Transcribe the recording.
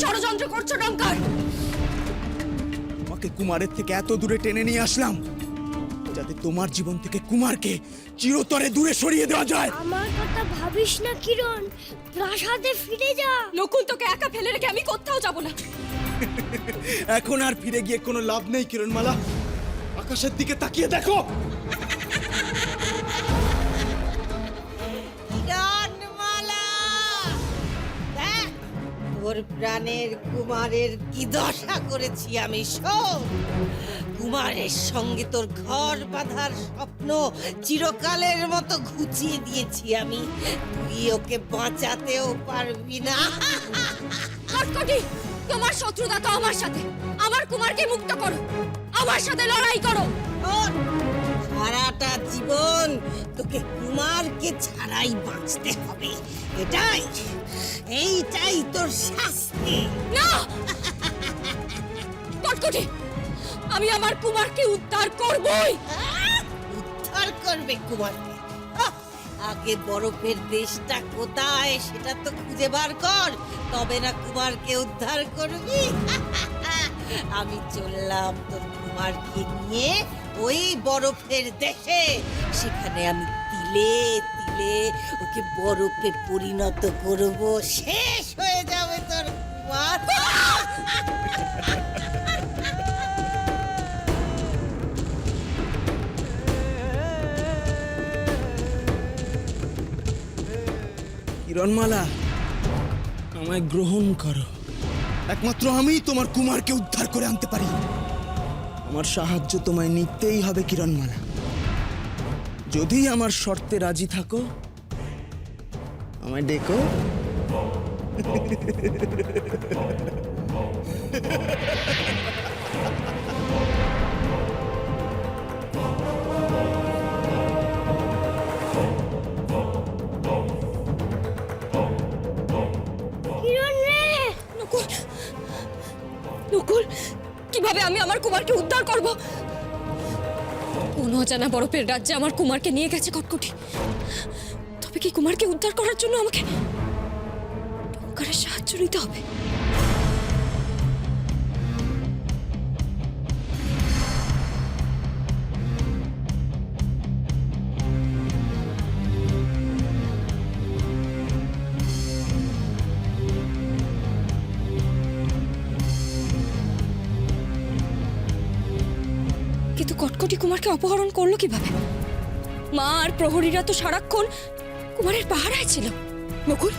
ষড়যন্ত্র করছো টঙ্কার। তোমাকে কুমারের থেকে এত দূরে টেনে নিয়ে আসলাম যাতে তোমার জীবন থেকে কুমারকে চিরতরে দূরে সরিয়ে দেওয়া যায়। আমার কথা ভাবিস না কিরণ, প্রাসাদে ফিরে যা। নকুল, তোকে একা ফেলে রেখে আমি কোথাও যাব না। এখন আর ফিরে গিয়ে কোনো লাভ নেই কিরণমালা। আকাশের দিকে তাকিয়ে দেখো। কিরণমালা, দেখ তোর প্রাণের কুমারের কি দশা করেছি আমি। শোন, কুমারের সঙ্গে তোর ঘর বাঁধার স্বপ্ন চিরকালের মতো ঘুচিয়ে দিয়েছি আমি। তুই ওকে বাঁচাতেও পারবি না। কটকটি, তোমার শত্রুতা তো আমার সাথে। আমার কুমারকে মুক্ত করো, আমার সাথে লড়াই করো। শোন, সারাটা জীবন তোকে কুমারকে ছাড়াই বাঁচতে হবে। এইটাই তোর শাস্তি। না কটকটি, আমি আমার কুমারকে উদ্ধার করবই। উদ্ধার করবে কুমারকে? আগে বরফের দেশটা কোথায় সেটা তো খুঁজে বার কর, তবে না কুমারকে উদ্ধার করবি। আমি চললাম তোর কুমারকে নিয়ে ওই বরফের দেশে। সেখানে আমি তিলে তিলে ওকে বরফে পরিণত করব। শেষ হয়ে যাবে তোর কুমার। কিরণমালা, আমায় গ্রহণ করো। একমাত্র আমিই তোমার কুমারকে উদ্ধার করে আনতে পারি। আমার সাহায্য তোমায় নিতেই হবে কিরণমালা। যদি আমার শর্তে রাজি থাকো আমায় ডেকো। কিরণ রে, নকুল, নকুল, কিভাবে আমি আমার কুমারকে উদ্ধার করব? কোন অজানা বরফের রাজ্যে আমার কুমারকে নিয়ে গেছে কটকটি। তবে কি কুমারকে উদ্ধার করার জন্য আমাকে টঙ্কারের সাহায্য নিতে হবে? কিন্তু কটকটি কুমারকে অপহরণ করলো কিভাবে? মা আর প্রহরীরা তো সারাক্ষণ কুমারের পাহারায় ছিল। নকুল,